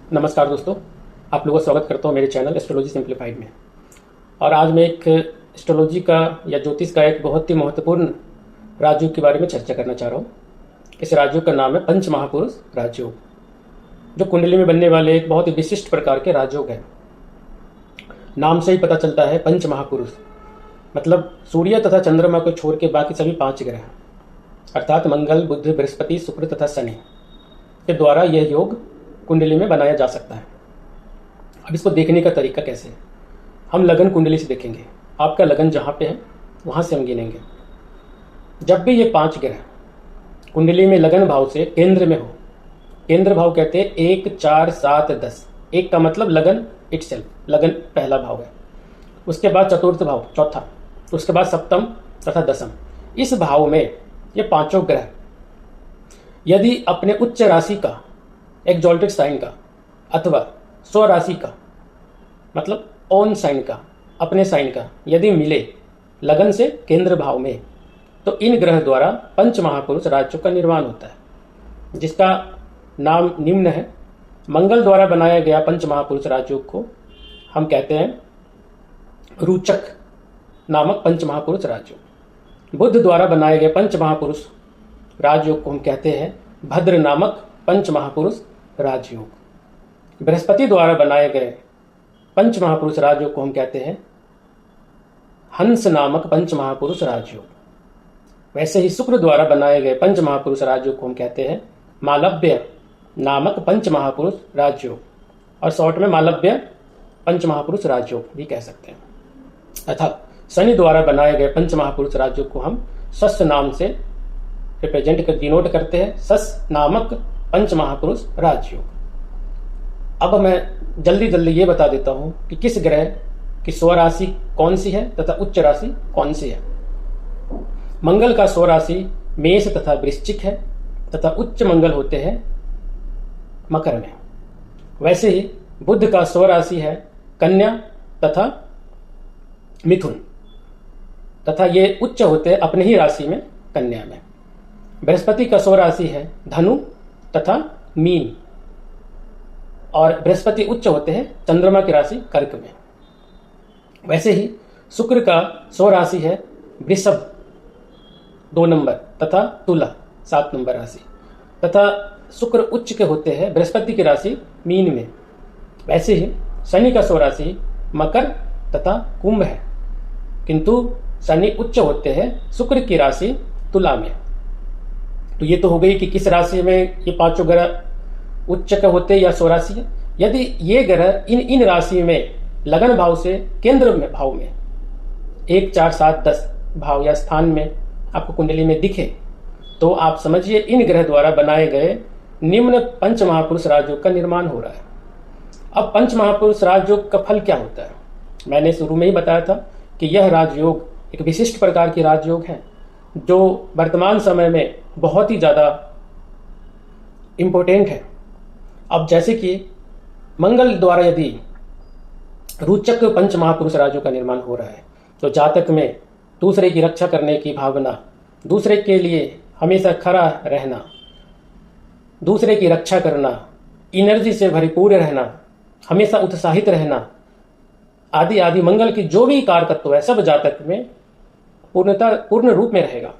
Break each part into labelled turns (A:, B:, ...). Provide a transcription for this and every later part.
A: नमस्कार दोस्तों, आप लोगों का स्वागत करता हूँ मेरे चैनल एस्ट्रोलॉजी सिंप्लीफाइड में। और आज मैं एक एस्ट्रोलॉजी का या ज्योतिष का एक बहुत ही महत्वपूर्ण राजयोग के बारे में चर्चा करना चाह रहा हूँ। इस राजयोग का नाम है पंच महापुरुष राजयोग, जो कुंडली में बनने वाले एक बहुत ही विशिष्ट प्रकार के राजयोग है। नाम से ही पता चलता है पंच महापुरुष मतलब सूर्य तथा चंद्रमा को छोड़ के बाकी सभी 5 ग्रह अर्थात मंगल, बुध, बृहस्पति, शुक्र तथा शनि के द्वारा यह योग कुंडली में बनाया जा सकता है। अब इसको देखने का तरीका कैसे है? हम लगन कुंडली से देखेंगे। आपका लगन जहाँ पे है वहाँ से हम गिनेंगे। जब भी ये 5 ग्रह कुंडली में लगन भाव से केंद्र में हो, केंद्र भाव कहते हैं 1, 4, 7, 10। एक का मतलब लगन इटसेल्फ, लगन पहला भाव है। उसके बाद चतुर्थ भाव चौथा, उसके बाद सप्तम तथा दसम। इस भाव में ये 5 ग्रह यदि अपने उच्च राशि का, एक्सॉल्टेड साइन का अथवा स्व राशि का मतलब ऑन साइन का, अपने साइन का यदि मिले लगन से केंद्र भाव में, तो इन ग्रह द्वारा पंच महापुरुष राजयोग का निर्माण होता है, जिसका नाम निम्न है। मंगल द्वारा बनाया गया पंच महापुरुष राजयोग को हम कहते हैं रुचक नामक पंच महापुरुष राजयोग। बुध द्वारा बनाए गए पंच महापुरुष राजयोग को हम कहते हैं भद्र नामक पंच महापुरुष राजयोग। बृहस्पति द्वारा बनाए गए पंच महापुरुष राजयोग को हम कहते हैं हंस नामक पंच महापुरुष राजयोग। वैसे ही शुक्र द्वारा बनाए गए पंच महापुरुष राजयोग को हम कहते हैं मालव्य नामक पंच महापुरुष राजयोग, और शॉर्ट में मालव्य पंच महापुरुष राजयोग भी कह सकते हैं। अर्थात शनि द्वारा बनाए गए पंच महापुरुष राजयोग को हम सस नाम से रिप्रेजेंट कर डिनोट करते हैं, सस नामक पंच महापुरुष राजयोग। अब मैं जल्दी जल्दी ये बता देता हूं कि किस ग्रह की स्व राशि कौन सी है तथा उच्च राशि कौन सी है। मंगल का स्व राशि मेष तथा वृश्चिक है तथा उच्च मंगल होते हैं मकर में। वैसे ही बुध का स्व राशि है कन्या तथा मिथुन तथा ये उच्च होते हैं अपने ही राशि में कन्या में। बृहस्पति का स्व राशि है धनु तथा मीन, और बृहस्पति उच्च होते हैं चंद्रमा की राशि कर्क में। वैसे ही शुक्र का स्व राशि है वृषभ 2 नंबर तथा तुला 7 नंबर राशि, तथा शुक्र उच्च के होते हैं बृहस्पति की राशि मीन में। वैसे ही शनि का स्व राशि मकर तथा कुंभ है, किंतु शनि उच्च होते हैं शुक्र की राशि तुला में। तो ये तो हो गई कि किस राशि में ये 5 ग्रह उच्च के होते या स्व राशि है। यदि ये ग्रह इन राशि में लगन भाव से केंद्र में भाव में 1, 4, 7, 10 भाव या स्थान में आपको कुंडली में दिखे, तो आप समझिए इन ग्रह द्वारा बनाए गए निम्न पंच महापुरुष राजयोग का निर्माण हो रहा है। अब पंच महापुरुष राजयोग का फल क्या होता है? मैंने शुरू में ही बताया था कि यह राजयोग एक विशिष्ट प्रकार की राजयोग है, जो वर्तमान समय में बहुत ही ज्यादा इंपॉर्टेंट है। अब जैसे कि मंगल द्वारा यदि रुचक पंच महापुरुष राजयोग का निर्माण हो रहा है, तो जातक में दूसरे की रक्षा करने की भावना, दूसरे के लिए हमेशा खड़ा रहना, दूसरे की रक्षा करना, एनर्जी से भरपूर रहना, हमेशा उत्साहित रहना आदि आदि मंगल की जो भी कार तत्व है सब जातक में पूर्ण रूप में रहेगा।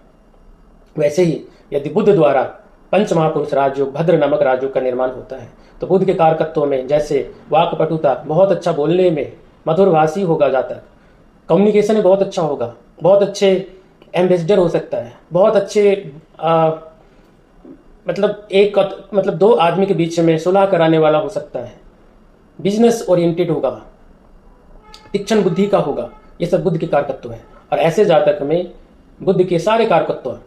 A: वैसे ही यदि बुध द्वारा पंच महापुरुष राजयोग भद्र नामक राजयोग का निर्माण होता है, तो बुध के कारकत्व में जैसे वाक्पटुता, बहुत अच्छा बोलने में, मधुरभाषी होगा जातक, कम्युनिकेशन में बहुत अच्छा होगा, बहुत अच्छे एम्बेसडर हो सकता है, बहुत अच्छे मतलब 2 आदमी के बीच में सुलह कराने वाला हो सकता है, बिजनेस ओरिएंटेड होगा, तीक्ष्ण बुद्धि का होगा। ये सब बुध के कारकत्व है, और ऐसे जातक में बुध के सारे कारकत्व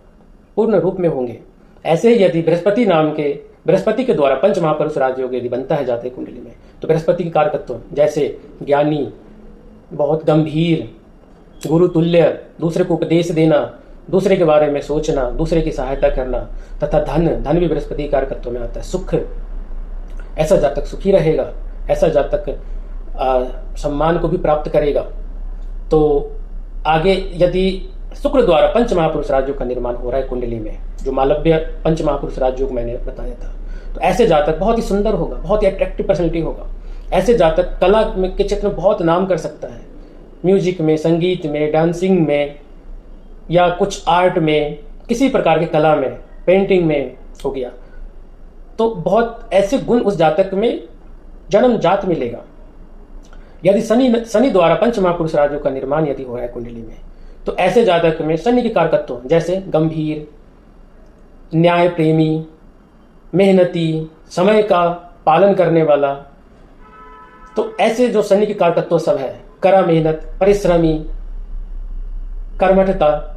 A: पूर्ण रूप में होंगे। ऐसे ही यदि बृहस्पति के द्वारा पंच महापुरुष राजयोग यदि बनता है जातक कुंडली में, तो बृहस्पति के कारकत्व जैसे ज्ञानी, बहुत गंभीर, गुरु तुल्य, दूसरे को उपदेश देना, दूसरे के बारे में सोचना, दूसरे की सहायता करना, तथा धन भी बृहस्पति कारकत्व में आता है। सुख, ऐसा जातक सुखी रहेगा, ऐसा जातक सम्मान को भी प्राप्त करेगा। तो आगे यदि शुक्र द्वारा पंच महापुरुष राजयोग का निर्माण हो रहा है कुंडली में, जो मालव्य पंच महापुरुष राजयोग मैंने बताया था, तो ऐसे जातक बहुत ही सुंदर होगा, बहुत ही अट्रैक्टिव पर्सनैलिटी होगा। ऐसे जातक कला के क्षेत्र में बहुत नाम कर सकता है, म्यूजिक में, संगीत में, डांसिंग में, या कुछ आर्ट में, किसी प्रकार की कला में, पेंटिंग में हो गया। तो बहुत ऐसे गुण उस जातक में जन्म जात मिलेगा। यदि शनि द्वारा पंच महापुरुष राजयों का निर्माण यदि हो रहा है कुंडली में, तो ऐसे जातक में शनि के कारकत्व जैसे गंभीर, न्याय प्रेमी, मेहनती, समय का पालन करने वाला, तो ऐसे जो शनि के कारकत्व सब है, कड़ा मेहनत, परिश्रमी, कर्मठता,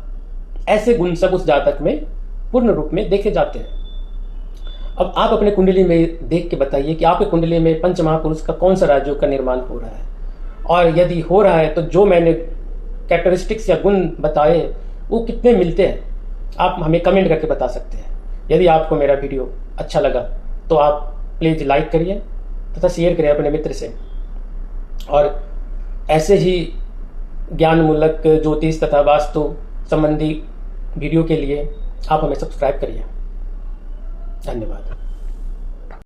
A: ऐसे गुण सब उस जातक में पूर्ण रूप में देखे जाते हैं। अब आप अपने कुंडली में देख के बताइए कि आपके कुंडली में पंच महापुरुष का कौन सा राज्यों का निर्माण हो रहा है, और यदि हो रहा है तो जो मैंने कैरेक्टरिस्टिक्स या गुण बताए वो कितने मिलते हैं, आप हमें कमेंट करके बता सकते हैं। यदि आपको मेरा वीडियो अच्छा लगा तो आप प्लीज़ लाइक करिए तथा शेयर करिए अपने मित्र से, और ऐसे ही ज्ञानमूलक ज्योतिष तथा वास्तु संबंधी वीडियो के लिए आप हमें सब्सक्राइब करिए। धन्यवाद।